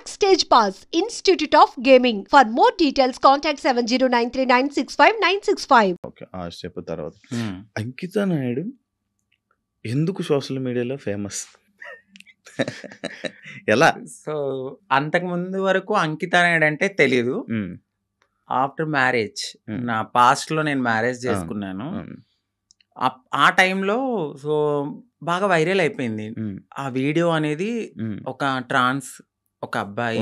Backstage Pass, Institute of Gaming. For more details, contact 70939659659. Okay. చెప్పిన తర్వాత అంకిత నాయుడు ఎందుకు social మీడియాలో ఫేమస్? ఎలా? సో అంతకు ముందు వరకు అంకిత నాయుడు అంటే తెలీదు. ఆఫ్టర్ మ్యారేజ్ నా పాస్ట్ లో నేను మ్యారేజ్ చేసుకున్నాను. ఆ టైంలో సో బాగా వైరల్ అయిపోయింది ఆ వీడియో అనేది. ఒక ట్రాన్స్ ఒక అబ్బాయి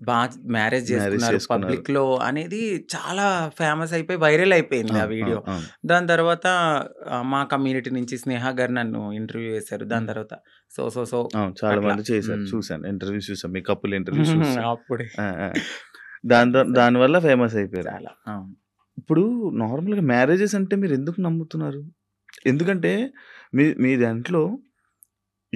బాగా మ్యారేజ్ చేసుకున్నారు పబ్లిక్ లో అనేది చాలా ఫేమస్ అయిపోయి వైరల్ అయిపోయింది ఆ వీడియో. దాని తర్వాత మా కమ్యూనిటీ నుంచి స్నేహ గారు నన్ను ఇంటర్వ్యూ చేశారు. దాని తర్వాత సో సో సో చాలా మంది చేశారు, చూసాను ఇంటర్వ్యూస్, చూసాను మీ కపుల్ ఇంటర్వ్యూస్. అప్పుడే దానివల్ల ఫేమస్ అయిపోయారు. చాలా ఇప్పుడు నార్మల్గా మ్యారేజెస్ అంటే మీరు ఎందుకు నమ్ముతున్నారు? ఎందుకంటే మీ దాంట్లో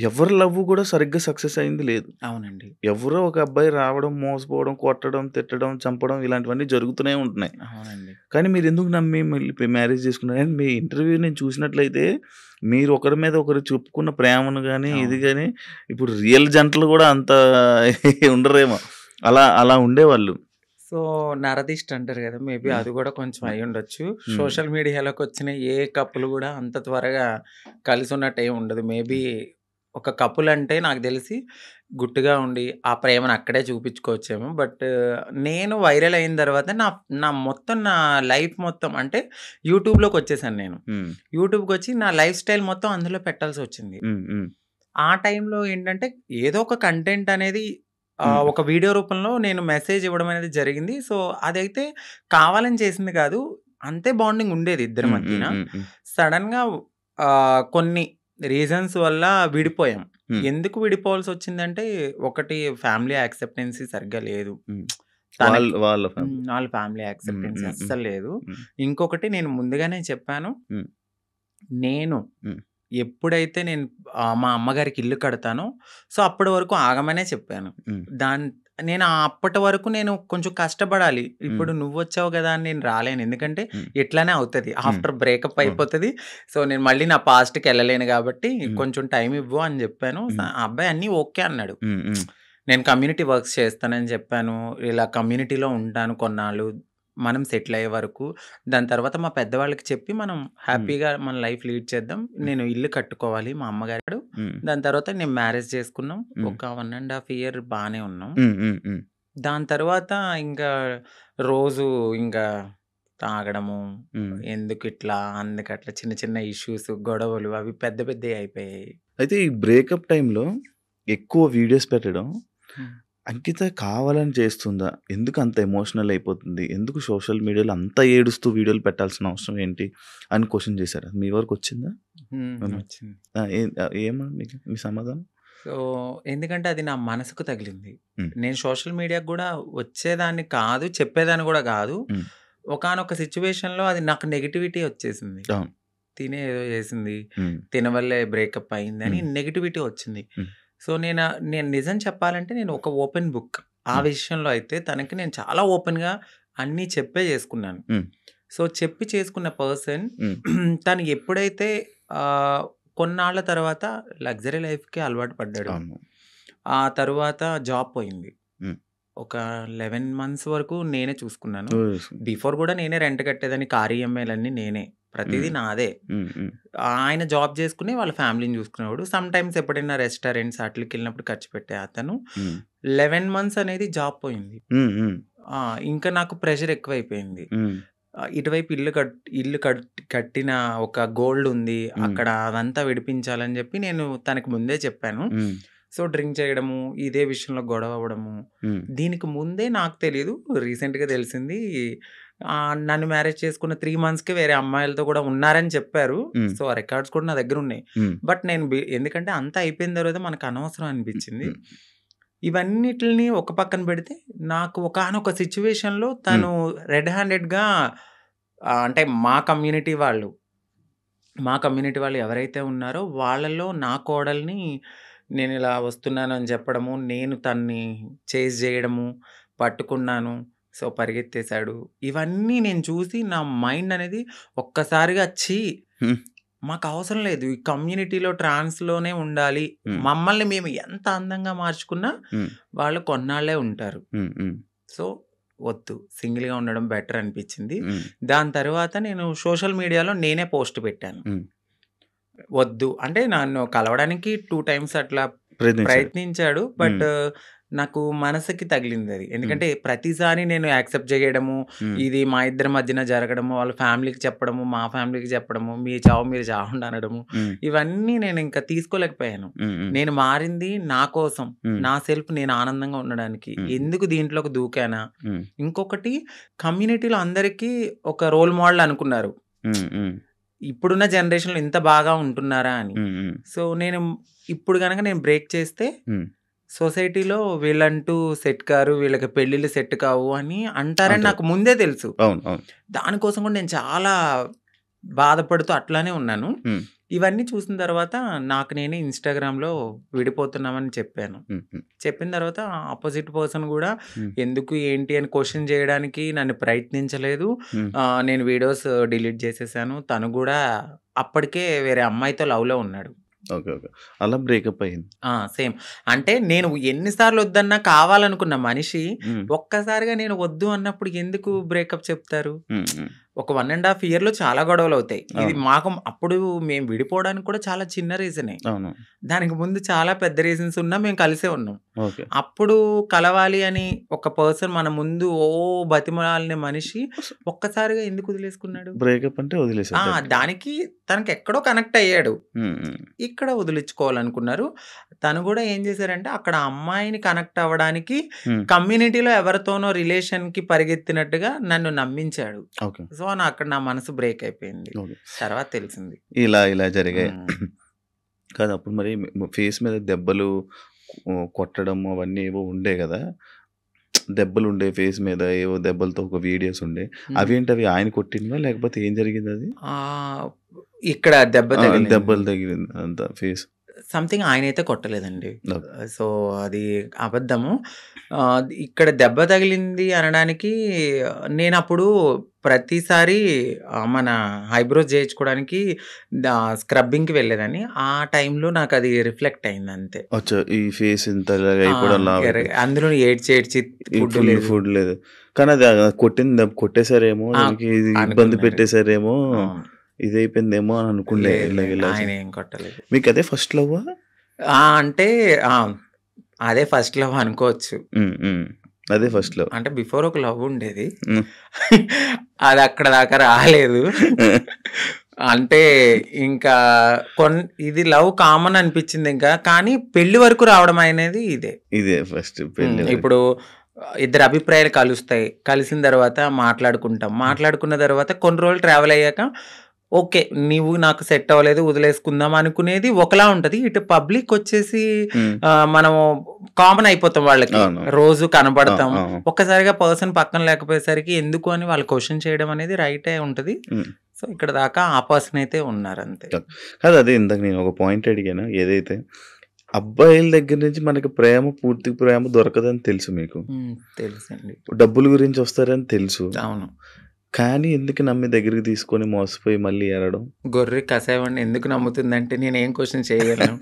ఎవరి లవ్ కూడా సరిగ్గా సక్సెస్ అయింది లేదు. అవునండి. ఎవరో ఒక అబ్బాయి రావడం, మోసపోవడం, కొట్టడం, తిట్టడం, చంపడం ఇలాంటివన్నీ జరుగుతూనే ఉంటున్నాయి. అవునండి. కానీ మీరు ఎందుకు నమ్మి మళ్ళీ మ్యారేజ్ చేసుకున్నారు? అండ్ మీ ఇంటర్వ్యూ నేను చూసినట్లయితే మీరు ఒకరి మీద ఒకరు చెప్పుకున్న ప్రేమను కానీ ఇది కానీ ఇప్పుడు రియల్ జంటలు కూడా అంత ఉండరేమో, అలా ఉండేవాళ్ళు. సో నరదిష్ట అంటారు కదా, మేబీ అది కూడా కొంచెం అయి ఉండొచ్చు. సోషల్ మీడియాలోకి వచ్చిన ఏ కప్పులు కూడా అంత త్వరగా కలిసి ఉన్నట్టు ఏమి ఉండదు. మేబీ ఒక కపుల్ అంటే నాకు తెలిసి గుట్టుగా ఉండి ఆ ప్రేమను అక్కడే చూపించుకోవచ్చేమో. బట్ నేను వైరల్ అయిన తర్వాత నా మొత్తం నా లైఫ్ మొత్తం అంటే యూట్యూబ్లోకి వచ్చేసాను. నేను యూట్యూబ్కి వచ్చి నా లైఫ్ స్టైల్ మొత్తం అందులో పెట్టాల్సి వచ్చింది. ఆ టైంలో ఏంటంటే ఏదో ఒక కంటెంట్ అనేది ఒక వీడియో రూపంలో నేను మెసేజ్ ఇవ్వడం అనేది జరిగింది. సో అదైతే కావాలని చేసింది కాదు, అంతే బాండింగ్ ఉండేది ఇద్దరి మధ్యన. సడన్గా కొన్ని రీజన్స్ వల్ల విడిపోయాం. ఎందుకు విడిపోవాల్సి వచ్చిందంటే ఒకటి ఫ్యామిలీ యాక్సెప్టెన్సీ సరిగ్గా లేదు, వాళ్ళ ఫ్యామిలీ యాక్సెప్టెన్సీ అస్సలు లేదు. ఇంకొకటి నేను ముందుగానే చెప్పాను, నేను ఎప్పుడైతే నేను మా అమ్మగారికి ఇల్లు కడతానో సో అప్పటి వరకు ఆగమనే చెప్పాను. నేను అప్పటి వరకు నేను కొంచెం కష్టపడాలి. ఇప్పుడు నువ్వు వచ్చావు కదా అని నేను రాలేను, ఎందుకంటే ఎట్లానే అవుతుంది, ఆఫ్టర్ బ్రేకప్ అయిపోతుంది. సో నేను మళ్ళీ నా పాస్ట్కి వెళ్ళలేను కాబట్టి కొంచెం టైం ఇవ్వు అని చెప్పాను. ఆ అబ్బాయి అన్నీ ఓకే అన్నాడు. నేను కమ్యూనిటీ వర్క్స్ చేస్తానని చెప్పాను, ఇలా కమ్యూనిటీలో ఉంటాను కొన్నాళ్ళు, మనం సెటిల్ అయ్యే వరకు. దాని తర్వాత మా పెద్దవాళ్ళకి చెప్పి మనం హ్యాపీగా మన లైఫ్ లీడ్ చేద్దాం, నేను ఇల్లు కట్టుకోవాలి మా అమ్మగారు. దాని తర్వాత నేను మ్యారేజ్ చేసుకున్నాం. ఒక 1.5 year బాగానే ఉన్నాం. దాని తర్వాత ఇంకా రోజు ఇంకా తాగడము, ఎందుకు ఇట్లా అందుకట్లా చిన్న చిన్న ఇష్యూస్, గొడవలు అవి పెద్ద పెద్ద అయిపోయాయి. అయితే ఈ బ్రేకప్ టైంలో ఎక్కువ వీడియోస్ పెట్టడం అంకిత కావాలని చేస్తుందా? ఎందుకు అంత ఎమోషనల్ అయిపోతుంది? ఎందుకు సోషల్ మీడియాలో అంత ఏడుస్తూ వీడియోలు పెట్టాల్సిన అవసరం ఏంటి అని క్వశ్చన్ చేశారు. మీ వరకు వచ్చిందా? ఏమన్నా మీ సమాధానం? సో ఎందుకంటే అది నా మనసుకు తగిలింది. నేను సోషల్ మీడియాకు కూడా వచ్చేదాన్ని కాదు, చెప్పేదాన్ని కూడా కాదు. ఒకానొక సిచ్యువేషన్లో అది నాకు నెగిటివిటీ వచ్చేసింది. తినే ఏదో చేసింది, తిన వల్లే బ్రేకప్ అయింది అని నెగిటివిటీ వచ్చింది. సో నేను నిజం చెప్పాలంటే నేను ఒక ఓపెన్ బుక్ ఆ విషయంలో. అయితే తనకి నేను చాలా ఓపెన్గా అన్నీ చెప్పే చేసుకున్నాను. సో చెప్పి చేసుకున్న పర్సన్ తను ఎప్పుడైతే కొన్నాళ్ళ తర్వాత లగ్జరీ లైఫ్కి అలవాటు పడ్డాడు, ఆ తర్వాత జాబ్ పోయింది. ఒక 11 months వరకు నేనే చూసుకున్నాను. బిఫోర్ కూడా నేనే రెంట్ కట్టేదాన్ని, కార్ ఈఎంఐలన్నీ నేనే, ప్రతిదీ నాదే. ఆయన జాబ్ చేసుకుని వాళ్ళ ఫ్యామిలీని చూసుకునేవాడు. సమ్ టైమ్స్ ఎప్పుడైనా రెస్టారెంట్స్ అట్లకి వెళ్ళినప్పుడు ఖర్చు పెట్టే అతను. 11 months అనేది జాబ్ పోయింది. ఇంకా నాకు ప్రెషర్ ఎక్కువైపోయింది. ఇటువైపు ఇల్లు కట్టిన ఒక గోల్డ్ ఉంది అక్కడ, అదంతా విడిపించాలని చెప్పి నేను తనకి ముందే చెప్పాను. సో డ్రింక్ చేయడము, ఇదే విషయంలో గొడవ అవ్వడము. దీనికి ముందే నాకు తెలియదు, రీసెంట్గా తెలిసింది. నన్ను మ్యారేజ్ చేసుకున్న 3 monthsకే వేరే అమ్మాయిలతో కూడా ఉన్నారని చెప్పారు. సో ఆ రికార్డ్స్ కూడా నా దగ్గర ఉన్నాయి. బట్ నేను ఎందుకంటే అంతా అయిపోయిన తర్వాత మనకు అనవసరం అనిపించింది. ఇవన్నిటిని ఒక పక్కన పెడితే నాకు ఒకానొక సిచ్యువేషన్లో తను రెడ్ హ్యాండెడ్గా అంటే మా కమ్యూనిటీ వాళ్ళు ఎవరైతే ఉన్నారో వాళ్ళలో నా కోడల్ని నేను ఇలా వస్తున్నాను అని చెప్పడము, నేను తన్ని చేజ్ చేయడము, పట్టుకున్నాను, సో పరిగెత్తేశాడు. ఇవన్నీ నేను చూసి నా మైండ్ అనేది ఒక్కసారిగా మాకు అవసరం లేదు. ఈ కమ్యూనిటీలో ట్రాన్స్‌లోనే ఉండాలి. మమ్మల్ని మేము ఎంత అందంగా మార్చుకున్నా వాళ్ళు కొన్నాళ్ళే ఉంటారు. సో, వద్దు. సింగిల్‌గా ఉండడం బెటర్ అనిపించింది. దాని తర్వాత నేను సోషల్ మీడియాలో నేనే పోస్ట్ పెట్టాను. వద్దు అంటే నన్ను కలవడానికి 2 టైమ్స్ అట్లా ప్రయత్నించాడు. బట్ నాకు మనసుకి తగిలిందది. ఎందుకంటే ప్రతిసారి నేను యాక్సెప్ట్ చేయడము, ఇది మా ఇద్దరి మధ్యన జరగడము, వాళ్ళ ఫ్యామిలీకి చెప్పడము, మా ఫ్యామిలీకి చెప్పడము, మీ చావు మీరు చావండి అనడము, ఇవన్నీ నేను ఇంకా తీసుకోలేకపోయాను. నేను మారింది నా కోసం, నా సెల్ఫ్ నేను ఆనందంగా ఉండడానికి. ఎందుకు దీంట్లోకి దూకానా? ఇంకొకటి కమ్యూనిటీలో అందరికీ ఒక రోల్ మోడల్ అనుకున్నారు. ఇప్పుడున్న జనరేషన్‌లో ఇంత బాగా ఉంటున్నారా అని. సో, నేను ఇప్పుడు గనక నేను బ్రేక్ చేస్తే సొసైటీలో వీళ్ళంటూ సెట్ కారు, వీళ్ళకి పెళ్ళిళ్ళు సెట్ కావు అని అంటారని నాకు ముందే తెలుసు. దానికోసం కూడా నేను చాలా బాధపడుతూ అట్లానే ఉన్నాను. ఇవన్నీ చూసిన తర్వాత నాకు నేనే ఇన్‌స్టాగ్రామ్‌లో విడిపోతున్నామని చెప్పాను. చెప్పిన తర్వాత ఆపోజిట్ పర్సన్ కూడా ఎందుకు ఏంటి అని క్వెషన్ చేయడానికి నన్ను ప్రయత్నించలేదు. నేను వీడియోస్ డిలీట్ చేసేసాను. తను కూడా అప్పటికే వేరే అమ్మాయితో లవ్‌లో ఉన్నాడు. ఓకే. అలా బ్రేకప్ అయింది. సేమ్. అంటే నేను ఎన్ని సార్లు వద్దన్నా కావాలనుకున్న మనిషి ఒక్కసారిగా నేను వద్దు అన్నప్పుడు ఎందుకు బ్రేకప్ చెప్తారు? ఒక 1.5 ఇయర్‌లో చాలా గొడవలు అవుతాయి. ఇది మాకు అప్పుడు మేము విడిపోవడానికి కూడా చాలా చిన్న రీజనే. దానికి ముందు చాలా పెద్ద రీజన్స్ ఉన్నా మేము కలిసే ఉన్నాం. అప్పుడు కలవాలి అని ఒక పర్సన్ మన ముందు బతిమలాడిన మనిషి ఒక్కసారిగా ఎందుకు వదిలేసుకున్నాడు? బ్రేకప్ అంటే వదిలేసాడు. దానికి తనకి ఎక్కడో కనెక్ట్ అయ్యాడు. ఇక్కడ వదిలించుకోవాలనుకున్నారు. తను కూడా ఏం చేశారంటే అక్కడ అమ్మాయిని కనెక్ట్ అవ్వడానికి కమ్యూనిటీలో ఎవరితోనో రిలేషన్ కి పరిగెత్తినట్టుగా నన్ను నమ్మించాడు. సో అక్కడ నా మనసు బ్రేక్ అయిపోయింది. తర్వాత తెలిసింది ఇలా జరిగాయి. కాదు అప్పుడు మరి ఫేస్ మీద దెబ్బలు కొట్టడం అవన్నీ ఏవో ఉండే కదా, దెబ్బలు ఉండే ఫేస్ మీద, ఏవో దెబ్బలతో ఒక వీడియోస్ ఉండే, అవేంటి అవి ఆయన కొట్టినవా లేకపోతే ఏం జరిగింది? అది ఇక్కడ దెబ్బలు తగిలింది అంత ఫేస్ సంథింగ్ ఆయన అయితే కొట్టలేదండి. సో అది అబద్ధము. ఇక్కడ దెబ్బ తగిలింది అనడానికి నేను అప్పుడు ప్రతిసారి మన ఐబ్రోస్ చేయించుకోవడానికి స్క్రబ్బింగ్కి వెళ్ళేదాన్ని. ఆ టైంలో నాకు అది రిఫ్లెక్ట్ అయింది అంతే. ఈ ఫేస్ ఇంత అందులో ఏడ్చి ఫుడ్ లేదు కానీ అది కొట్టేసారేమో, ఇబ్బంది పెట్టేసారేమో, ఇది అయిపోయిందేమో అని అనుకుంటే ఆయన ఏం కొట్టలేదు. మీకు అదే ఫస్ట్ లవ్? అంటే అదే ఫస్ట్ లవ్ అనుకోవచ్చు. అదే ఫస్ట్ లవ్. అంటే బిఫోర్ ఒక లవ్ ఉండేది, అది అక్కడ దాకా రాలేదు. అంటే ఇంకా ఇది లవ్ కామన్ అనిపించింది ఇంకా, కానీ పెళ్లి వరకు రావడం అనేది ఇదే ఫస్ట్ పెళ్లి. ఇప్పుడు ఇద్దరు అభిప్రాయాలు కలుస్తాయి, కలిసిన తర్వాత మాట్లాడుకున్న తర్వాత కొన్ని రోజులు ట్రావెల్ అయ్యాక ఓకే నీవు నాకు సెట్ అవ్వలేదు వదిలేసుకుందాం అనుకునేది ఒకలా ఉంటది. ఇటు పబ్లిక్ వచ్చేసి మనము కామన్ అయిపోతాం, వాళ్ళకి రోజు కనబడతాం. ఒక్కసారిగా పర్సన్ పక్కన లేకపోయేసరికి ఎందుకు అని వాళ్ళు క్వశ్చన్ చేయడం అనేది రైటే ఉంటది. సో ఇక్కడ దాకా ఆ పర్సన్ అయితే ఉన్నారు అంతే. కాదు అదే ఇందాక నేను ఒక పాయింట్ అడిగాను, ఏదైతే అబ్బాయిల దగ్గర నుంచి మనకి పూర్తి ప్రేమ దొరకదని తెలుసు, మీకు తెలుసండి. డబ్బుల గురించి వస్తారని తెలుసు. అవును. కానీ ఎందుకు నమ్మి దగ్గరికి తీసుకొని మోసపోయి మళ్ళీ ఏరడం? గొర్రె కసాయవాడిని ఎందుకు నమ్ముతుందంటే నేను ఏం క్వశ్చన్ చేయగలను.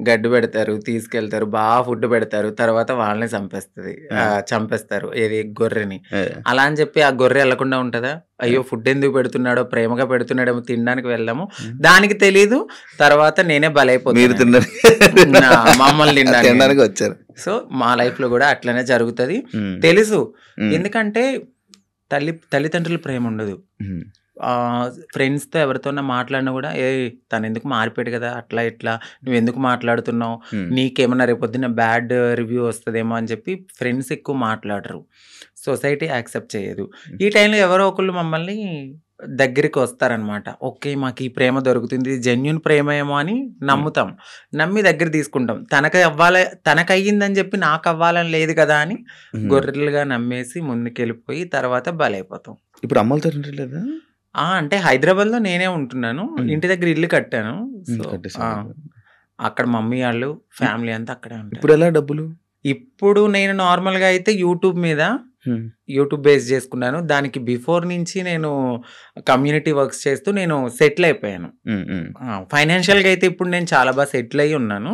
గడ్డి పెడతారు, తీసుకెళ్తారు, బాగా ఫుడ్ పెడతారు, తర్వాత వాళ్ళని చంపేస్తారు ఏది గొర్రెని. అలా అని చెప్పి ఆ గొర్రె వెళ్లకుండా ఉంటుందా? అయ్యో ఫుడ్ ఎందుకు పెడుతున్నాడో, ప్రేమగా పెడుతున్నాడేమో, తినడానికి వెళ్దాము, దానికి తెలీదు. తర్వాత నేనే బలైపోతాను, మమ్మల్ని తినడానికి వచ్చారు. సో మా లైఫ్ లో కూడా అట్లనే జరుగుతుంది తెలుసు. ఎందుకంటే తల్లిదండ్రుల ప్రేమ ఉండదు. ఫ్రెండ్స్తో ఎవరితోన్నా మాట్లాడినా కూడా తను ఎందుకు మారిపోయాడు కదా, అట్లా ఇట్లా నువ్వు ఎందుకు మాట్లాడుతున్నావు, నీకేమన్నా రేపొద్దున బ్యాడ్ రివ్యూ వస్తుందేమో అని చెప్పి ఫ్రెండ్స్ ఎక్కువ మాట్లాడరు, సొసైటీ యాక్సెప్ట్ చేయదు. ఈ టైంలో ఎవరో ఒకళ్ళు మమ్మల్ని దగ్గరికి వస్తారనమాట. ఓకే మాకు ఈ ప్రేమ దొరుకుతుంది, జెన్యున్ ప్రేమ ఏమో అని నమ్ముతాం, నమ్మి దగ్గర తీసుకుంటాం. తనకయ్యిందని చెప్పి నాకు అవ్వాలని లేదు కదా అని గొర్రెలుగా నమ్మేసి ముందుకెళ్ళిపోయి తర్వాత బలైపోతాం. ఇప్పుడు అమ్మలతో లేదా? అంటే హైదరాబాద్ లో నేనే ఉంటున్నాను, ఇంటి దగ్గర ఇల్లు కట్టాను. అక్కడ మమ్మీ వాళ్ళు ఫ్యామిలీ అంతా అక్కడే ఉంటారు. ఇప్పుడు ఎలా డబ్బులు? ఇప్పుడు నేను నార్మల్ గా అయితే యూట్యూబ్ మీద యూట్యూబ్ బేస్ చేసుకున్నాను. దానికి బిఫోర్ నుంచి నేను కమ్యూనిటీ వర్క్స్ చేస్తూ నేను సెటిల్ అయిపోయాను. ఫైనాన్షియల్‌గా అయితే ఇప్పుడు నేను చాలా బాగా సెటిల్ అయ్యి ఉన్నాను.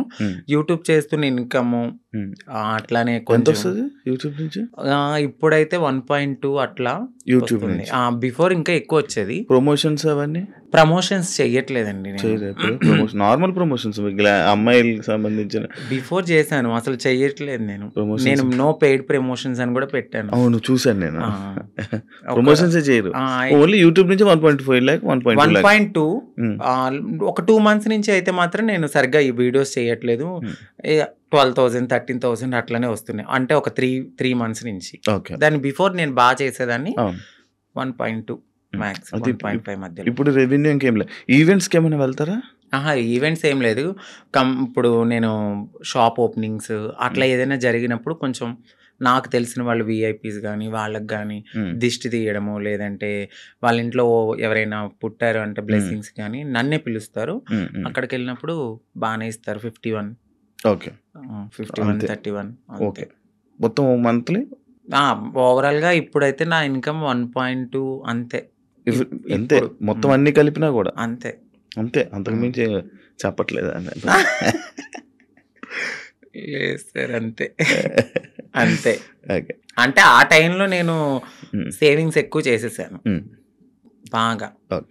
యూట్యూబ్ చేస్తున్న ఇన్‌కము అట్లానే కొంచెం ఎంతొస్తది యూట్యూబ్ నుంచి? ఇప్పుడైతే 1.2 అట్లా యూట్యూబ్ వస్తుంది. నుంచి. బిఫోర్ ఇంకా ఎక్కువొచ్చేది. ప్రమోషన్స్ అవన్నీ ప్రమోషన్స్ చెయ్యట్లేదండి నేను. చేయలేదు. ప్రమోషన్ నార్మల్ ప్రమోషన్స్ అమ్మాయిలకి సంబంధించిన బిఫోర్ చేశాను. అసలు చెయ్యట్లేదు నేను. ప్రమోషన్స్. నేను నో పెయిడ్ ప్రమోషన్స్ అని కూడా పెట్టాను. అవును చూసాను నేను. ఆ! ప్రమోషన్స్ చేయరు. ఆ! ఓన్లీ యూట్యూబ్ నుంచి 1.5 lakh 1.2 lakh. 1.2 ఒక 2 మంత్స్ నుంచి అయితే మాత్రం నేను సరిగ్గా ఈ వీడియోస్ చేయట్లేదు. 12,000 13,000 అట్లనే వస్తున్నాయి. అంటే ఒక 3 మంత్స్ నుంచి. ఓకే. దాని బిఫోర్ నేను బాగా చేసేదాన్ని. అవును. 1.2 మ్యాక్స్ అది 1.5 మధ్యలో. ఇప్పుడు రెవెన్యూ ఇంకేం లేదు. ఈవెంట్స్కి ఏమైనా వెళ్తారా? ఈవెంట్స్ ఏం లేదు. ఇప్పుడు నేను షాప్ ఓపెనింగ్స్ అట్లా ఏదైనా జరిగినప్పుడు కొంచెం నాకు తెలిసిన వాళ్ళు విఐపీస్ కానీ వాళ్ళకి కానీ దిష్టి తీయడము, లేదంటే వాళ్ళ ఇంట్లో ఎవరైనా పుట్టారు అంటే బ్లెస్సింగ్స్ కానీ నన్నే పిలుస్తారు. అక్కడికి వెళ్ళినప్పుడు బాగానే ఇస్తారు. 51 ఓకే 51 అంతే. 31 ఓకే. మొత్తం మంత్లీ ఓవరాల్గా ఇప్పుడైతే నా ఇన్కమ్ 1.2 అంతే. అంతే మొత్తం అన్ని కలిపినా కూడా అంతే అంతే. అంతకుమించి చెప్పట్లేదు లేదు సార్. అంతే అంతే. ఓకే. అంటే ఆ టైంలో నేను సేవింగ్స్ ఎక్కువ చేసేసాను బాగా. ఓకే.